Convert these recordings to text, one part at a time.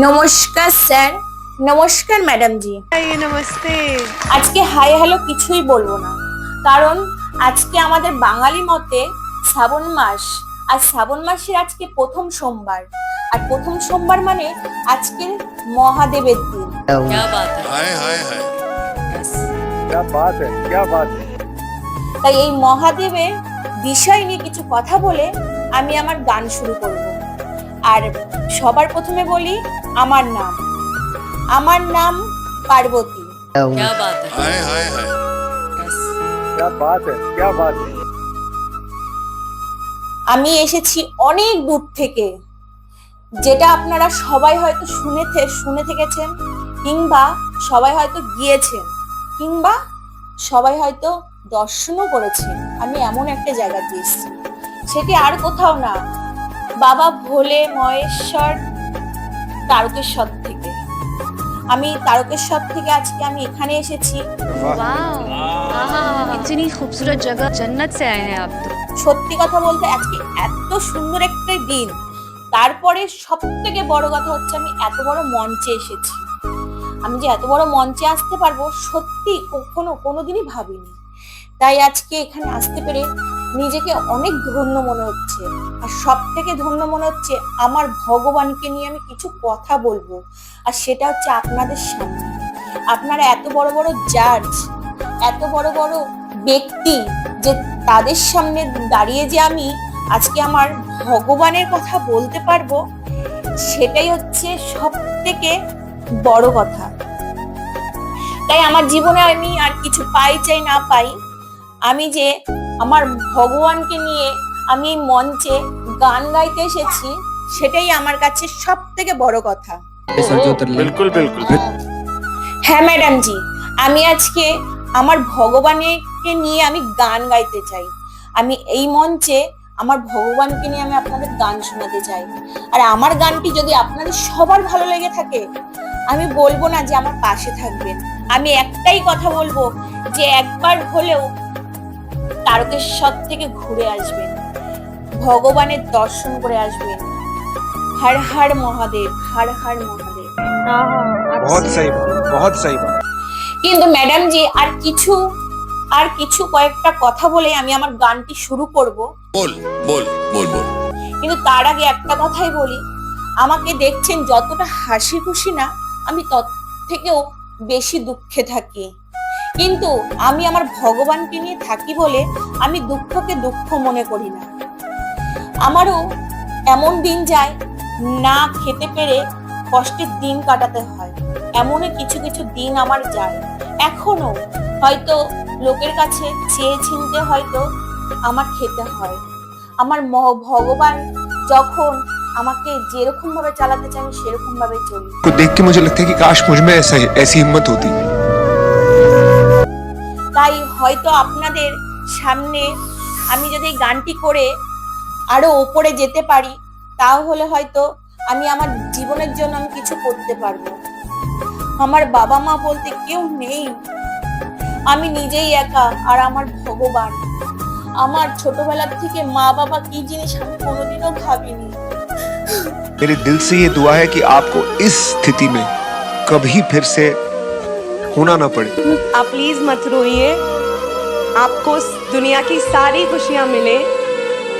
নমস্কার স্যার। নমস্কার ম্যাডাম জি। নমস্তে। আজকে হাই হ্যালো কিছুই বলবো না, কারণ আজকে আমাদের বাঙালি মতে শ্রাবণ মাস, আর শ্রাবণ মাসের আজকে প্রথম সোমবার, আর প্রথম সোমবার মানে আজকে মহাদেবের দিন। क्या बात है हाय हाय हाय क्या बात है क्या बात है। তাই এই মহাদেবের বিষয় নিয়ে কিছু কথা বলে আমি আমার গান শুরু করব। আর সবার প্রথমে বলি আমার নাম পার্বতী। क्या बात है हाय हाय हाय क्या बात है क्या बात है। আমি এসেছি অনেক দূর থেকে, যেটা আপনারা সবাই হয়তো শুনে থেকেছেন, কিংবা সবাই হয়তো গিয়েছেন, কিংবা সবাই হয়তো দর্শনও করেছেন। আমি এমন একটা জায়গাতে এসেছি, সেটি আর কোথাও না, বাবা ভোলে মহেশ্বর তারকেশ্বর থেকে। আমি তারকেশ্বর থেকে আজকে আমি এখানে এসেছি। वाह, इतनी खूबसूरत जगह, जन्नत से आए हैं आप तो। সত্যি কথা বলতে আজকে এত সুন্দর একটা দিন, তারপরে সব থেকে বড় কথা হচ্ছে আমি এত বড় মঞ্চে এসেছি। আমি যে এত বড় মঞ্চে আসতে পারবো সত্যি কোনোদিনই ভাবিনি। তাই আজকে এখানে আসতে পেরে নিজেকে অনেক ধন্য মনে হচ্ছে, আর সব থেকে ধন্য মনে হচ্ছে আমার ভগবানকে নিয়ে আমি কিছু কথা বলবো, আর সেটা হচ্ছে আপনাদের সামনে। আপনারা এত বড় বড় জাজ, এত বড় বড় ব্যক্তি, যে তাদের সামনে দাঁড়িয়ে যে আমি আজকে আমার ভগবানের কথা বলতে পারবো, সেটাই হচ্ছে সব থেকে বড় কথা। তাই আমার জীবনে আমি আর কিছু পাই চাই না পাই, আমি যে আমার ভগবানকে নিয়ে আমি এই মঞ্চে গান গাইতে এসেছি, সেটাই আমার কাছে সব থেকে বড় কথা। बिल्कुल बिल्कुल। হ্যাঁ ম্যাডাম জি, আমি আজকে আমার ভগবানকে নিয়ে আমি গান গাইতে চাই। আমি এই মঞ্চে আমার ভগবানকে নিয়ে আমি আপনাদের গান শোনাতে চাই। আর আমার গানটি যদি আপনাদের সবার ভালো লেগে থাকে, আমি বলবো না যে আমার পাশে থাকবেন, আমি একটাই কথা বলবো যে একবার হলেও তারকেশ্বর থেকে ঘুরে আসবেন, ভগবানের দর্শন করে আসবেন। হর হর মহাদেব, হর হর মহাদেব। बहुत सही बात, बहुत सही बात। কিন্তু ম্যাডাম জি আর কিছু কয়েকটা কথা বলে আমি আমার গানটি শুরু করব। बोल बोल बोल बोल কিন্তু তার আগে একটা কথাই বলি, আমাকে দেখছেন যতটা হাসি খুশি না, আমি তত থেকেও বেশি দুঃখে থাকি। কিন্তু আমি আমার ভগবানকে নিয়ে থাকি বলে আমি দুঃখকে দুঃখ মনে করি না। আমারও এমন দিন যায় না খেতে পেরে কষ্টের দিন কাটাতে হয়, এমনই কিছু কিছু দিন আমার যায়। এখনো হয়তো লোকের কাছে চেয়ে চিনতে হয়তো আমার খেতে হয়। আমার ভগবান যখন আমাকে যেরকম ভাবে চালাতে চাই আমি সেরকম ভাবে চলি। को देख के मुझे लगता है कि काश मुझ में ऐसी हिम्मत होती। তাই হয়তো আপনাদের সামনে আমি যদি এই গানটি করে আরো ওপরে যেতে পারি, তাহলে হয়তো আমি আমার জীবনের জন্য আমি কিছু করতে পারবো। আমার বাবা মা বলতে কেউ নেই, আমি নিজেই একা, আর আমার ভগবান। আমার ছোটবেলা থেকে মা বাবা কি জিনিস আমি কোনোদিনও ভাবিনি। मेरे दिल से ये दुआ है कि आपको इस स्थिति में कभी फिर से होना ना पड़े। आप प्लीज मत रोइए, आपको दुनिया की सारी खुशियां मिले,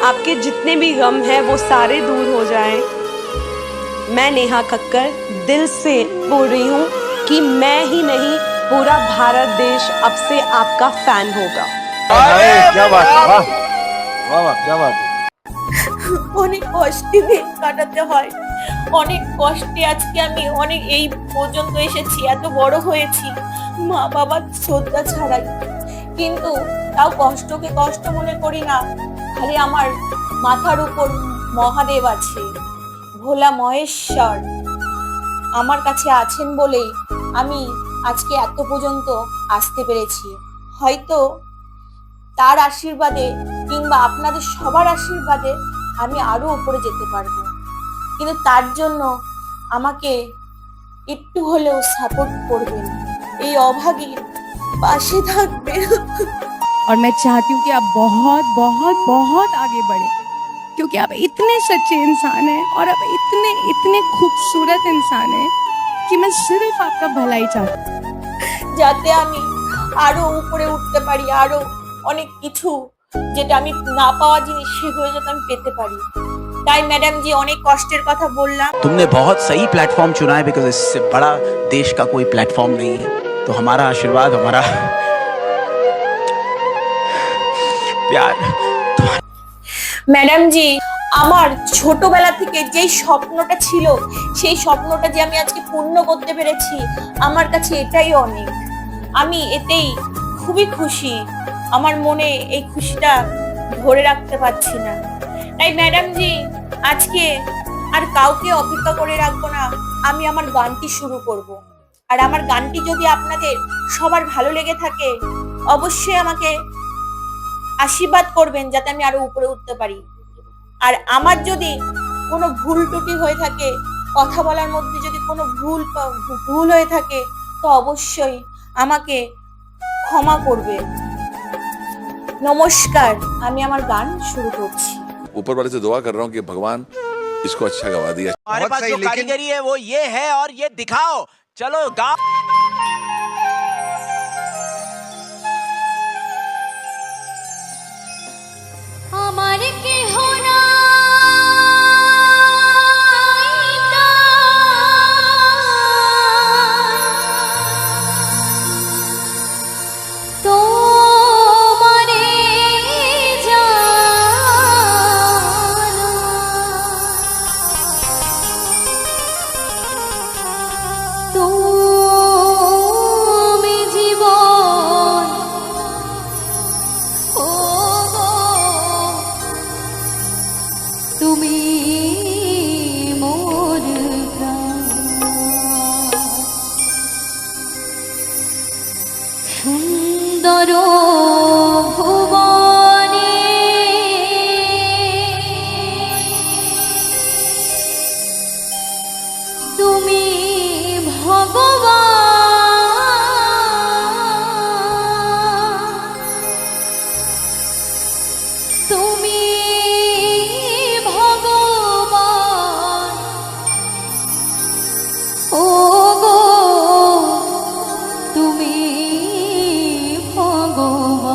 आपके जितने भी गम हैं वो सारे दूर हो जाएं। मैं नेहा कक्कर दिल से बोल रही हूँ कि मैं ही नहीं, पूरा भारत देश अब से आपका फैन होगा। अरे क्या बात है, वाह वाह वाह क्या बात है। অনেক কষ্টে দিন কাটাতে হয়, অনেক কষ্টে আজকে আমি অনেক এই পর্যন্ত এসেছি, এত বড় হয়েছি মা বাবার শ্রদ্ধা ছাড়াই। কিন্তু তাও কষ্টকে কষ্ট মনে করি না, খালি আমার মাথার উপর মহাদেব আছে, ভোলা মহেশ্বর আমার কাছে আছেন বলেই আমি আজকে এত পর্যন্ত আসতে পেরেছি। হয়তো তার আশীর্বাদে কিংবা আপনাদের সবার আশীর্বাদে আমি আরো উপরে যেতে পারবো, কিন্তু তার জন্য আমাকে একটু হলেও সাপোর্ট করবেন, এই অভাগীর পাশে থাকবেন। और मैं चाहती हूँ कि आप बहुत बहुत बहुत आगे बढ़े। क्योंकि आप इतने सच्चे इंसान हैं और आप इतने इतने खूबसूरत इंसान हैं कि मैं सिर्फ आपका भला ही चाहती हूँ। যাতে আমি আরো উপরে উঠতে পারি, আরো অনেক কিছু যেটা আমি না পাওয়া জিনিস সেগুলো যাতে আমি পেতে পারি। তাই ম্যাডাম জি অনেক কষ্টের কথা বললাম। तुमने बहुत सही प्लेटफॉर्म चुना है बिकॉज इससे बड़ा देश का कोई प्लेटफॉर्म नहीं है। तो हमारा आशीर्वाद, हमारा प्यार। ম্যাডাম জি আমার ছোটবেলা থেকে যেই স্বপ্নটা ছিল সেই স্বপ্নটা যে আমি আজকে পূর্ণ করতে পেরেছি আমার কাছে এটাই অনেক। আমি এতেই খুবই খুশি। আমার মনে এই খুশিটা ধরে রাখতে পারছি না। তাই ম্যাডাম জি আজকে আর কাউকে অপেক্ষা করে রাখবো না, আমি আমার গানটি শুরু করব। আর আমার গানটি যদি আপনাদের সবার ভালো লেগে থাকে অবশ্যই আমাকে আশীর্বাদ করবেন যাতে আমি আরো উপরে উঠতে পারি। আর আমার যদি কোনো ভুল ত্রুটি হয়ে থাকে, কথা বলার মধ্যে যদি কোনো ভুল হয়ে থাকে তো অবশ্যই আমাকে ক্ষমা করবে। নমস্কার, আমি আমার গান শুরু করছি। ऊपर वाले से दुआ कर रहा हूँ कि भगवान इसको अच्छा गवा दिया। हमारे बहुत पास सही, जो लेकिन- कारीगरी है वो ये है और ये दिखाओ। चलो गाओ। আমার কেহ না তোমারে জানো তুমি জীবন ও গো, তুমি মোর প্রাণ। সুন্দর ভুবনে তুমি ভগবান, তুমি ভগবান ও গো, তুমি ভগবান।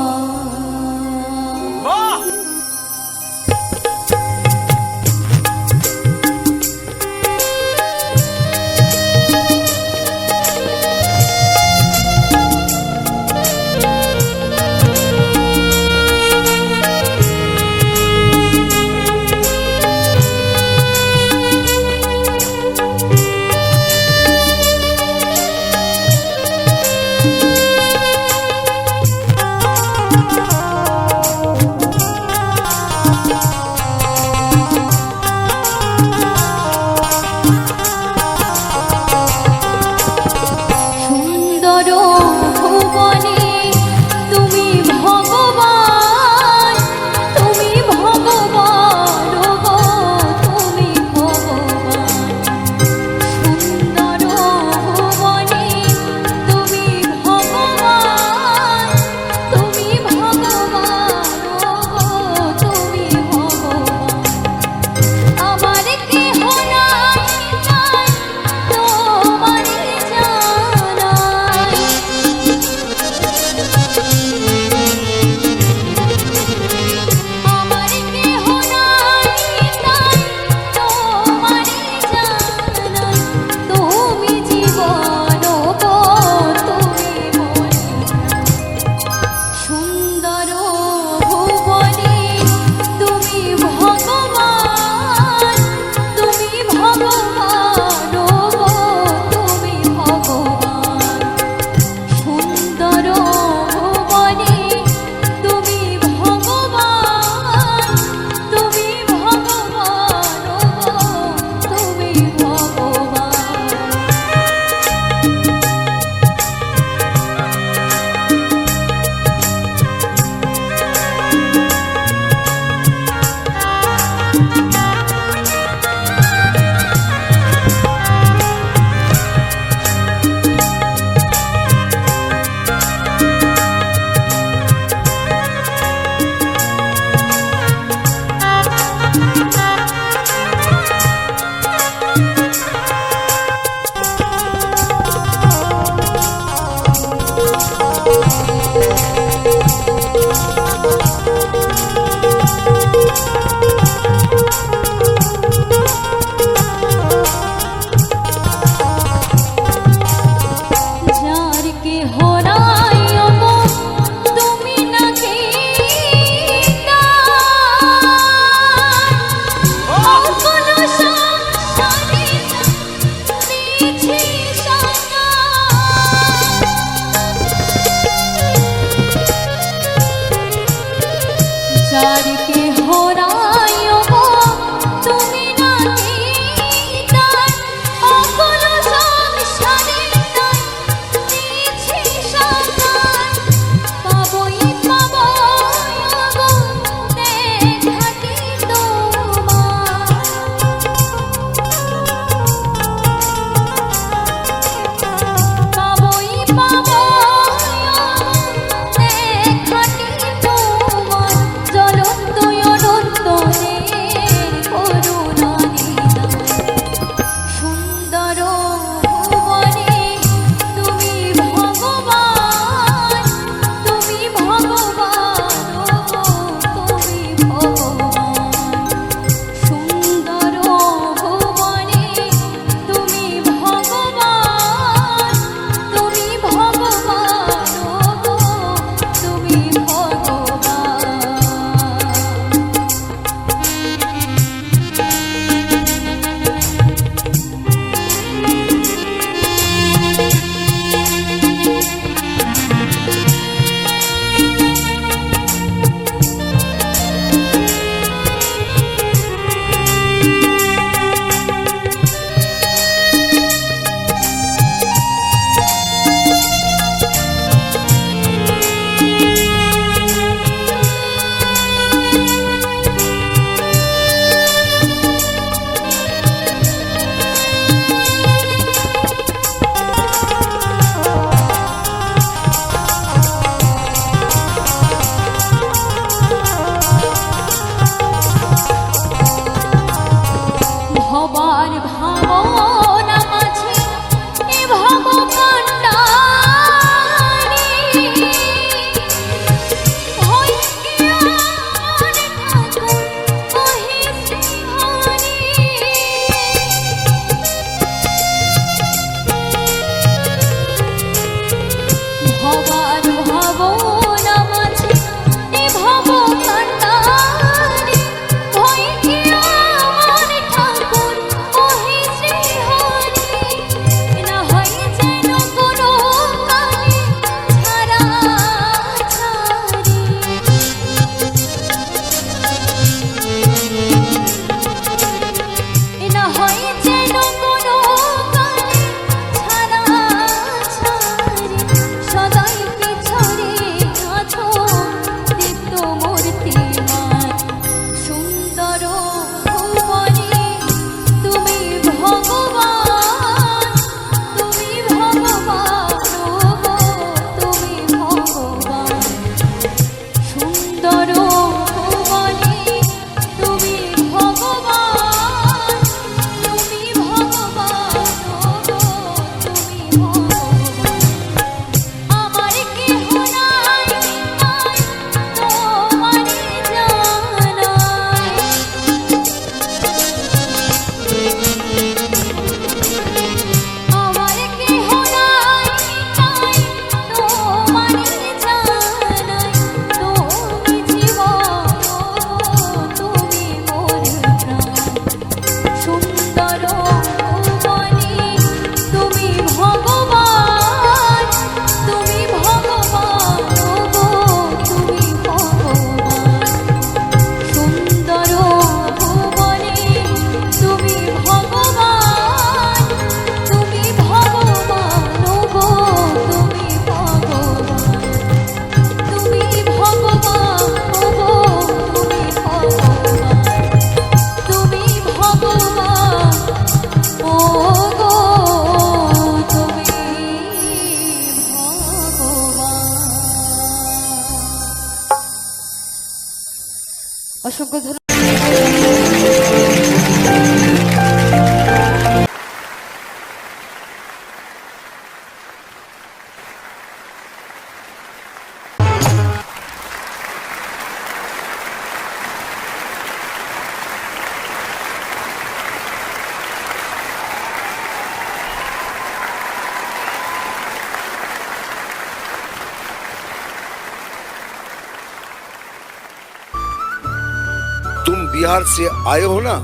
बिहार से आए हो ना,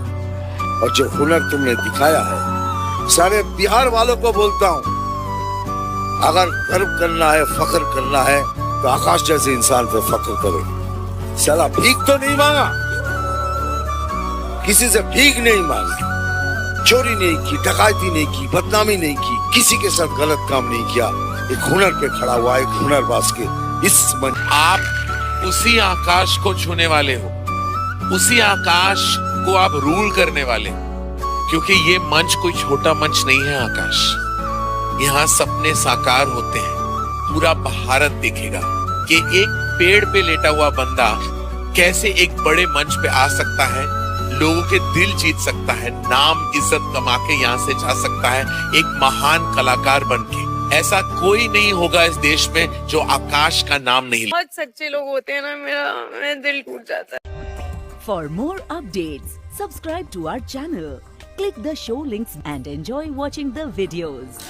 और जो हुनर तुमने दिखाया है, सारे बिहार वालों को बोलता हूँ, अगर गर्व करना है, फख्र करना है, तो आकाश जैसे इंसान पे फख्र करो। साला भीख तो नहीं मांगा, किसी से भीख नहीं मांगी, चोरी नहीं की, डकैती नहीं की, बदनामी नहीं की, किसी के साथ गलत काम नहीं किया। एक हुनर पे खड़ा हुआ, एक हुनरबाज के इस मंच। आप उसी आकाश को छूने वाले हो, उसी आकाश को आप रूल करने वाले हो, क्योंकि ये मंच कोई छोटा मंच नहीं है आकाश। यहाँ सपने साकार होते हैं। पूरा भारत देखेगा कि एक पेड़ पे लेटा हुआ बंदा कैसे एक बड़े मंच पे आ सकता है, लोगों के दिल जीत सकता है, नाम इज्जत कमा के यहाँ से जा सकता है एक महान कलाकार बन के। ऐसा कोई नहीं होगा इस देश में जो आकाश का नाम नहीं। बहुत सच्चे लोग होते हैं ना, मेरा दिल टूट जाता है। For more updates, subscribe to our channel, click the show links and enjoy watching the videos.